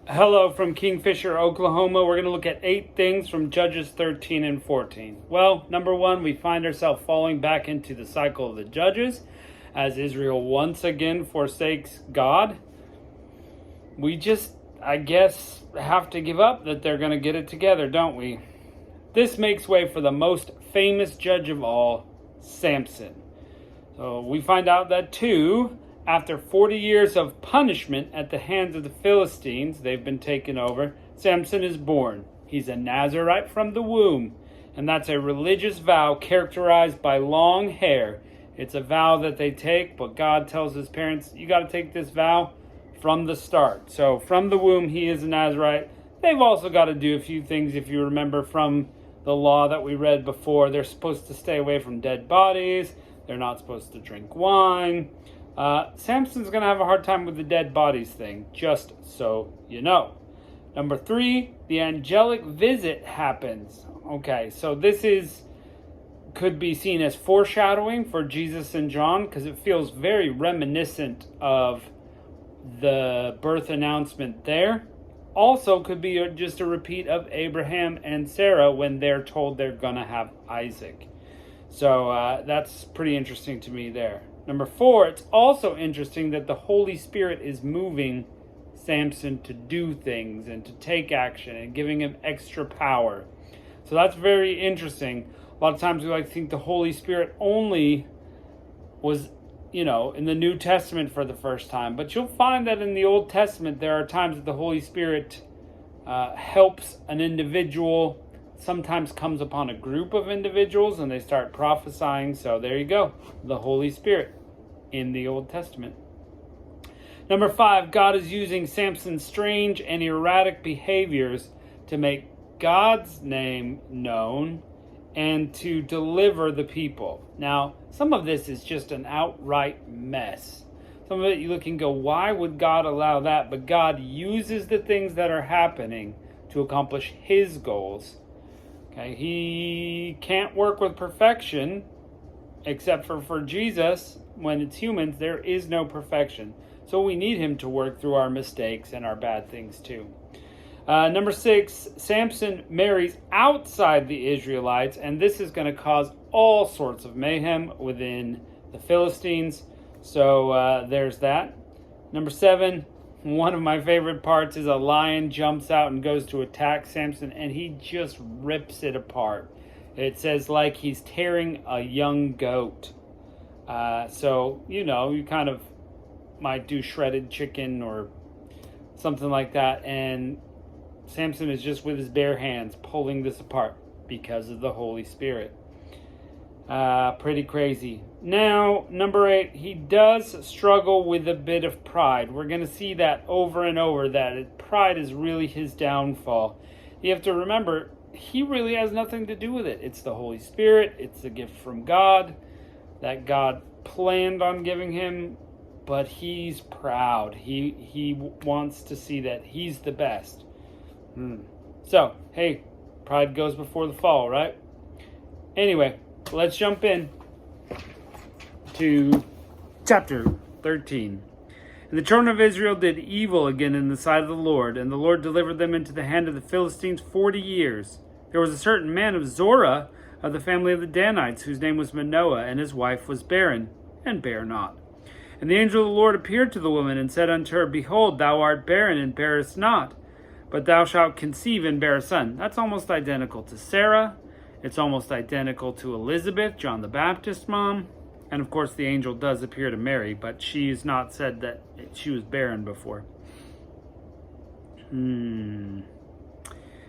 Hello from Kingfisher, Oklahoma. We're going to look at 8 things from Judges 13 and 14. Well, number 1, we find ourselves falling back into the cycle of the judges as Israel once again forsakes God. We just, I guess, have to give up that they're going to get it together, don't we? This makes way for the most famous judge of all, Samson. So we find out that after 40 years of punishment at the hands of the Philistines, they've been taken over, Samson is born. He's a Nazirite from the womb, and that's a religious vow characterized by long hair. It's a vow that they take, but God tells his parents, you got to take this vow from the start. So from the womb, he is a Nazirite. They've also got to do a few things, if you remember from the law that we read before. They're supposed to stay away from dead bodies. They're not supposed to drink wine. Samson's going to have a hard time with the dead bodies thing, just so you know. Number 3, the angelic visit happens. Okay, so this could be seen as foreshadowing for Jesus and John, because it feels very reminiscent of the birth announcement there. Also could be just a repeat of Abraham and Sarah when they're told they're going to have Isaac. So that's pretty interesting to me there. Number 4, it's also interesting that the Holy Spirit is moving Samson to do things and to take action and giving him extra power. So that's very interesting. A lot of times we like to think the Holy Spirit only was, in the New Testament for the first time. But you'll find that in the Old Testament there are times that the Holy Spirit helps an individual, sometimes comes upon a group of individuals and they start prophesying. So there you go, the Holy Spirit in the Old Testament. Number 5, God is using Samson's strange and erratic behaviors to make God's name known and to deliver the people. Now, some of this is just an outright mess. Some of it you look and go, why would God allow that? But God uses the things that are happening to accomplish his goals. Okay, he can't work with perfection, except for Jesus. When it's humans, there is no perfection. So we need him to work through our mistakes and our bad things too. Number 6, Samson marries outside the Israelites, and this is going to cause all sorts of mayhem within the Philistines. So there's that. Number 7, one of my favorite parts is a lion jumps out and goes to attack Samson, and he just rips it apart. It says like he's tearing a young goat. So, you kind of might do shredded chicken or something like that, and Samson is just with his bare hands pulling this apart because of the Holy Spirit. Pretty crazy. Now, number 8, he does struggle with a bit of pride. We're going to see that over and over, that pride is really his downfall. You have to remember, he really has nothing to do with it. It's the Holy Spirit. It's a gift from God that God planned on giving him, but he's proud. He wants to see that he's the best. So, hey, pride goes before the fall, right? Anyway, let's jump in to chapter 13. And the children of Israel did evil again in the sight of the Lord, and the Lord delivered them into the hand of the Philistines 40 years. There was a certain man of Zorah, of the family of the Danites, whose name was Manoah, and his wife was barren, and bare not. And the angel of the Lord appeared to the woman, and said unto her, Behold, thou art barren, and bearest not, but thou shalt conceive and bear a son. That's almost identical to Sarah. It's almost identical to Elizabeth, John the Baptist's mom. And of course the angel does appear to Mary, but she's not said that she was barren before.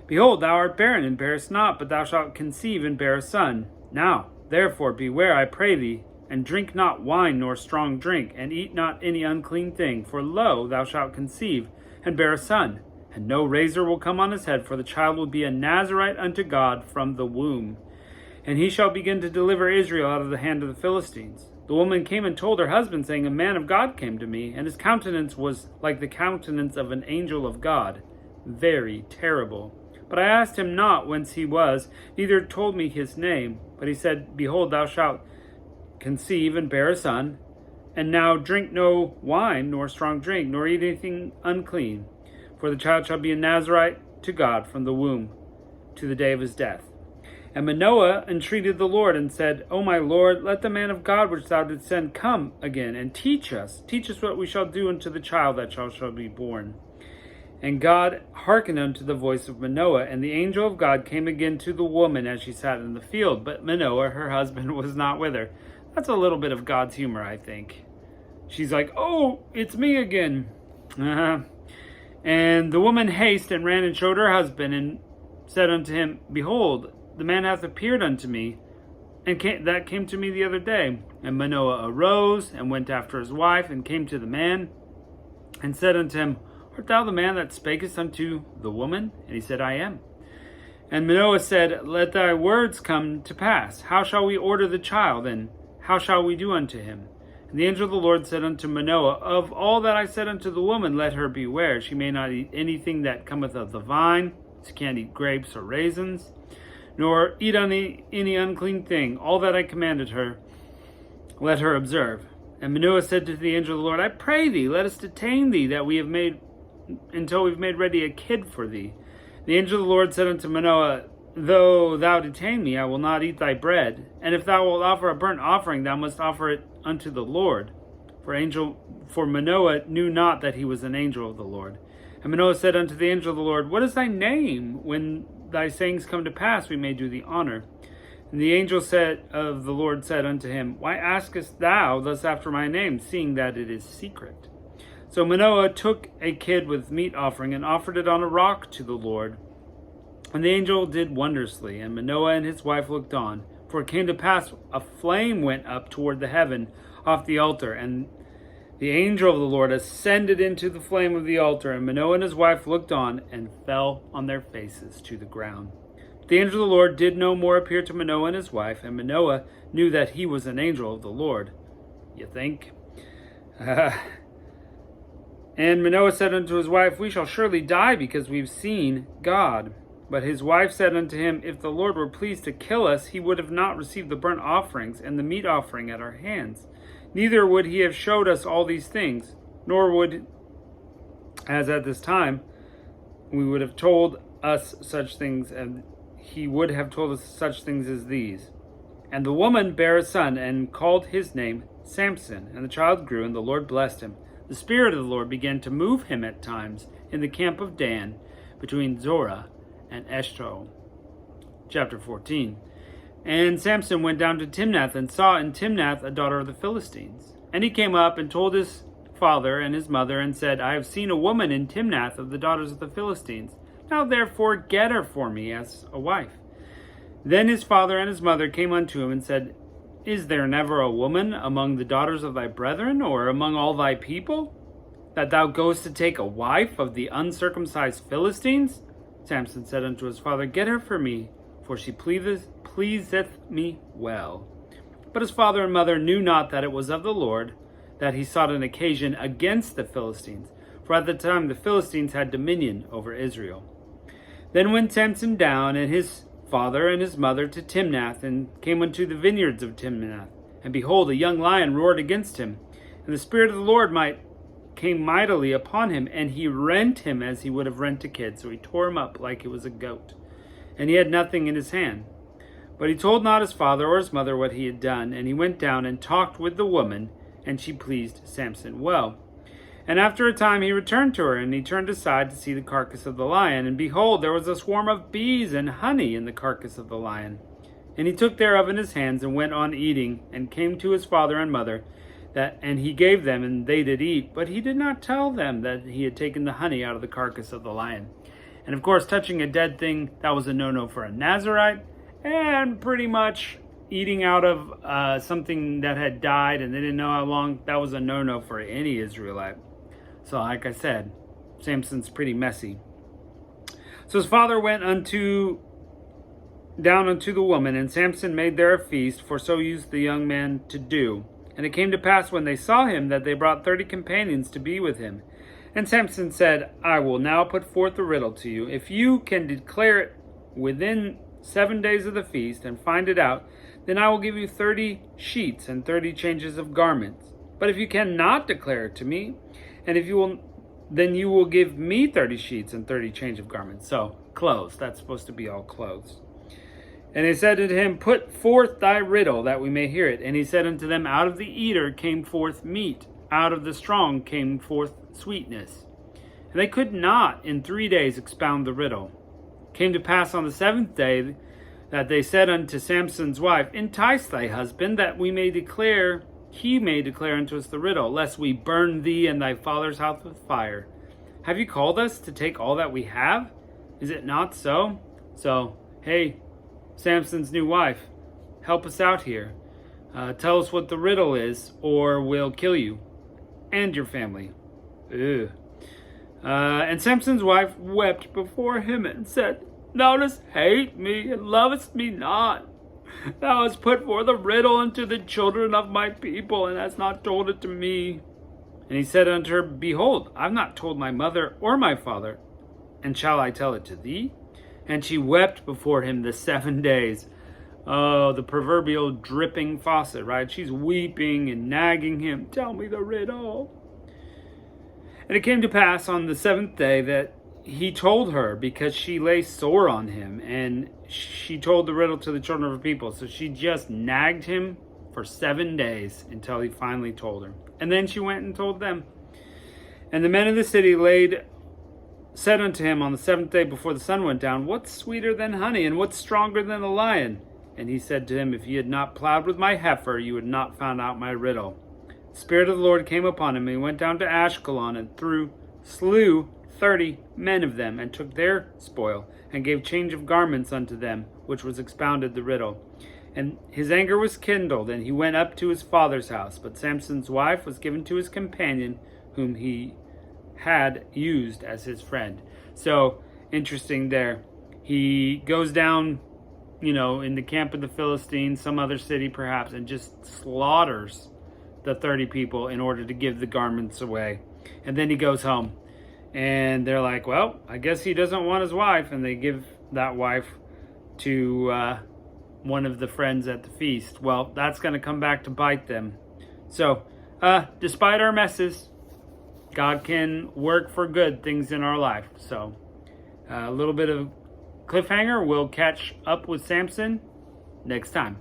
Behold, thou art barren, and bearest not, but thou shalt conceive and bear a son. Now, therefore, beware, I pray thee, and drink not wine nor strong drink, and eat not any unclean thing. For lo, thou shalt conceive and bear a son, and no razor will come on his head, for the child will be a Nazirite unto God from the womb. And he shall begin to deliver Israel out of the hand of the Philistines. The woman came and told her husband, saying, A man of God came to me, and his countenance was like the countenance of an angel of God, very terrible. But I asked him not whence he was, neither told me his name. But he said, Behold, thou shalt conceive and bear a son, and now drink no wine, nor strong drink, nor eat anything unclean. For the child shall be a Nazarite to God from the womb to the day of his death. And Manoah entreated the Lord and said, O my Lord, let the man of God which thou didst send come again and teach us what we shall do unto the child that shall be born. And God hearkened unto the voice of Manoah, and the angel of God came again to the woman as she sat in the field. But Manoah, her husband, was not with her. That's a little bit of God's humor, I think. She's like, oh, it's me again. And the woman hasted and ran and showed her husband, and said unto him, Behold, the man hath appeared unto me, and that came to me the other day. And Manoah arose, and went after his wife, and came to the man, and said unto him, Art thou the man that spakest unto the woman? And he said, I am. And Manoah said, Let thy words come to pass. How shall we order the child, and how shall we do unto him? And the angel of the Lord said unto Manoah, Of all that I said unto the woman, let her beware. She may not eat anything that cometh of the vine. She can't eat grapes or raisins, nor eat any unclean thing. All that I commanded her, let her observe. And Manoah said to the angel of the Lord, I pray thee, let us detain thee, that we have made until we've made ready a kid for thee. The angel of the Lord said unto Manoah, Though thou detain me, I will not eat thy bread. And if thou wilt offer a burnt offering, thou must offer it unto the Lord. For Manoah knew not that he was an angel of the Lord. And Manoah said unto the angel of the Lord, What is thy name? When thy sayings come to pass, we may do thee honor. And the angel of the Lord said unto him, Why askest thou thus after my name, seeing that it is secret? So Manoah took a kid with meat offering, and offered it on a rock to the Lord. And the angel did wondrously, and Manoah and his wife looked on. For it came to pass, a flame went up toward the heaven off the altar, and the angel of the Lord ascended into the flame of the altar, and Manoah and his wife looked on, and fell on their faces to the ground. The angel of the Lord did no more appear to Manoah and his wife, and Manoah knew that he was an angel of the Lord. You think? And Manoah said unto his wife, We shall surely die, because we've seen God. But his wife said unto him, If the Lord were pleased to kill us, he would have not received the burnt offerings and the meat offering at our hands. Neither would he have showed us all these things, nor would, as at this time, we would have told us such things, and he would have told us such things as these. And the woman bare a son, and called his name Samson. And the child grew, and the Lord blessed him. The Spirit of the Lord began to move him at times in the camp of Dan, between Zorah and Eshtaol. Chapter 14. And Samson went down to Timnath, and saw in Timnath a daughter of the Philistines. And he came up and told his father and his mother, and said, I have seen a woman in Timnath of the daughters of the Philistines. Now therefore get her for me as a wife. Then his father and his mother came unto him, and said, Is there never a woman among the daughters of thy brethren, or among all thy people, that thou goest to take a wife of the uncircumcised Philistines? Samson said unto his father, Get her for me, for she pleaseth me well. But his father and mother knew not that it was of the Lord, that he sought an occasion against the Philistines, for at the time the Philistines had dominion over Israel. Then went Samson down, and his father and his mother, to Timnath, and came unto the vineyards of Timnath. And behold, a young lion roared against him, and the Spirit of the Lord came mightily upon him, and he rent him as he would have rent a kid. So he tore him up like it was a goat, and he had nothing in his hand. But he told not his father or his mother what he had done. And he went down and talked with the woman, and she pleased Samson well. And after a time he returned to her, and he turned aside to see the carcass of the lion. And behold, there was a swarm of bees and honey in the carcass of the lion. And he took thereof in his hands, and went on eating, and came to his father and mother, and he gave them, and they did eat. But he did not tell them that he had taken the honey out of the carcass of the lion. And of course, touching a dead thing, that was a no-no for a Nazarite, and pretty much eating out of something that had died and they didn't know how long, that was a no-no for any Israelite. So like I said, Samson's pretty messy. So his father went down unto the woman, and Samson made there a feast, for so used the young man to do. And it came to pass, when they saw him, that they brought 30 companions to be with him. And Samson said, I will now put forth a riddle to you. If you can declare it within 7 days of the feast, and find it out, then I will give you 30 sheets and 30 changes of garments. But if you cannot declare it to me, and if you will then you will give me 30 sheets and 30 change of garments. So, clothes. That's supposed to be all clothes. And they said unto him, Put forth thy riddle, that we may hear it. And he said unto them, Out of the eater came forth meat, out of the strong came forth sweetness. And they could not in 3 days expound the riddle. Came to pass on the 7th day that they said unto Samson's wife, Entice thy husband, that he may declare unto us the riddle, lest we burn thee and thy father's house with fire. Have you called us to take all that we have? Is it not so? So, hey, Samson's new wife, help us out here. Tell us what the riddle is, or we'll kill you and your family. Ugh. And Samson's wife wept before him and said, Thou dost hate me and lovest me not. Thou hast put forth a riddle unto the children of my people, and hast not told it to me. And he said unto her, Behold, I have not told my mother or my father, and shall I tell it to thee? And she wept before him the 7 days. Oh, the proverbial dripping faucet, right? She's weeping and nagging him, Tell me the riddle. And it came to pass on the 7th day that he told her, because she lay sore on him, and she told the riddle to the children of her people. So she just nagged him for 7 days until he finally told her. And then she went and told them. And the men of the city said unto him on the 7th day before the sun went down, What's sweeter than honey, and what's stronger than a lion? And he said to him, If ye had not plowed with my heifer, you had not found out my riddle. The Spirit of the Lord came upon him, and he went down to Ashkelon, and slew 30 men of them, and took their spoil, and gave change of garments unto them, which was expounded the riddle. And his anger was kindled, and he went up to his father's house. But Samson's wife was given to his companion, whom he had used as his friend. So, interesting there. He goes down, in the camp of the Philistines, some other city perhaps, and just slaughters the 30 people in order to give the garments away. And then he goes home. And they're like, well, I guess he doesn't want his wife. And they give that wife to one of the friends at the feast. Well, that's going to come back to bite them. So, despite our messes, God can work for good things in our life. So, a little bit of cliffhanger. We'll catch up with Samson next time.